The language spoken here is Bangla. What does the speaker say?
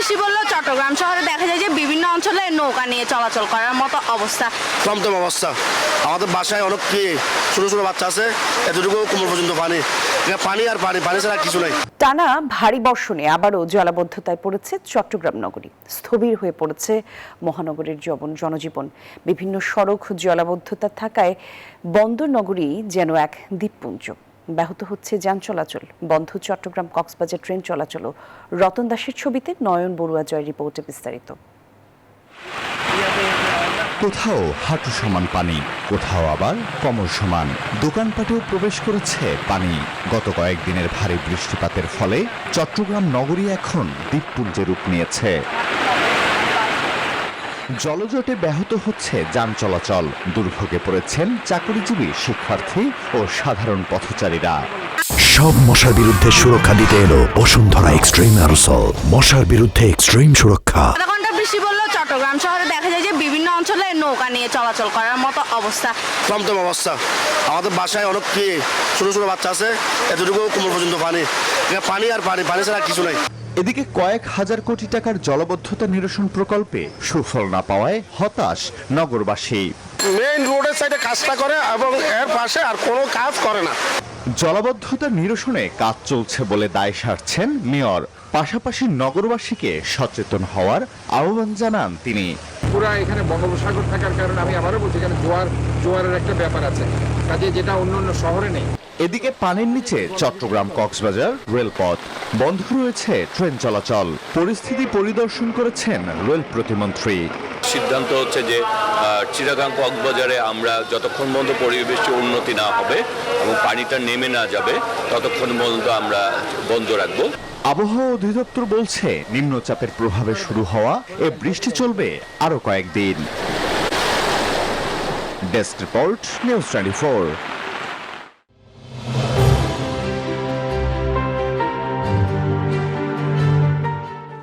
বৃষ্টি পড়লেও চট্টগ্রাম শহরে দেখা যায় যে বিভিন্ন অঞ্চলে নৌকা নিয়ে চলাচল করার মতো অবস্থা। থমথম অবস্থা। আমাদের বাসায় অনেক কি ছোট ছোট বাচ্চা আছে, এতটুকু কোমর পর্যন্ত পানি। পানি আর পানি, পানি ছাড়া কিছু নাই। টানা ভারী বর্ষণে আবারও জলাবদ্ধতায় পড়েছে চট্টগ্রাম নগরী। স্থবির হয়ে পড়েছে মহানগরীর জনজীবন। বিভিন্ন সড়ক জলাবদ্ধতা থাকায় বন্দর নগরী যেন এক দ্বীপপুঞ্জ। ব্যাহত হচ্ছে যান চলাচল, বন্ধ চট্টগ্রাম কক্সবাজার ট্রেন চলাচলও। রতন দাসের ছবিতে নয়ন বড়ুয়া জয় রিপোর্টে বিস্তারিত। কোথাও হাঁটু সমান পানি, কোথাও আবার কোমর সমান। দোকানপাটেও প্রবেশ করেছে পানি। গত কয়েকদিনের ভারী বৃষ্টিপাতের ফলে চট্টগ্রাম নগরী এখন দ্বীপপুঞ্জে রূপ নিয়েছে। জলজটে ব্যাহত হচ্ছে যান চলাচল। দুর্ভোগে পড়েছেন চাকরিজীবী, শিক্ষার্থী ও সাধারণ পথচারীরা। সব মশার বিরুদ্ধে সুরক্ষা দিতে এলো বসুন্ধরা এক্সট্রিম অ্যারোসল। মশার বিরুদ্ধে এক্সট্রিম সুরক্ষা। আধা ঘন্টা বৃষ্টি পড়লেও চট্টগ্রাম শহরে দেখা যায় যে বিভিন্ন অঞ্চলে নৌকা নিয়ে চলাচল করার মতো অবস্থা। থমথম অবস্থা। আমাদের বাসায় অনেক কি ছোট ছোট বাচ্চা আছে, এতটুকু কোমর পর্যন্ত পানি। পানি আর পানি, পানি ছাড়া কিছু নাই। এদিকে কয়েক হাজার কোটি টাকার জলবদ্ধতা নিরসন প্রকল্পে সুফল না পাওয়ায় হতাশ নগরবাসী। মেইন রোডের সাইডে কাজটা করে এবং এর পাশে আর কোনো কাজ করে না। জলাবদ্ধতা নিরসনে কাজ চলছে বলে দায় সারছেন মেয়র। পাশাপাশি নগরবাসীকে সচেতন হওয়ার আহ্বান জানান তিনি। পুরা এখানে বঙ্গোপসাগর থাকার কারণে আমি আবারও বলছি, এখানে জোয়ারের একটা ব্যাপার আছে, কাজে যেটা অন্য শহরে নেই। এদিকে পানির নিচে চট্টগ্রাম কক্সবাজার রেলপথ, বন্ধ রয়েছে ট্রেন চলাচল। পরিস্থিতি পরিদর্শন করেছেন রেল প্রতিমন্ত্রী। সিদ্ধান্ত হচ্ছে যে চিটাগাং কক্সবাজারে আমরা যতক্ষণ পর্যন্ত পরিবেশের উন্নতি না হবে এবং পানিটা নেমে না যাবে ততক্ষণ পর্যন্ত আমরা বন্ধ রাখবো। আবহাওয়া অধিদপ্তর বলছে নিম্নচাপের প্রভাবে শুরু হওয়া এ বৃষ্টি চলবে আরো কয়েকদিন। Desk report, news 24।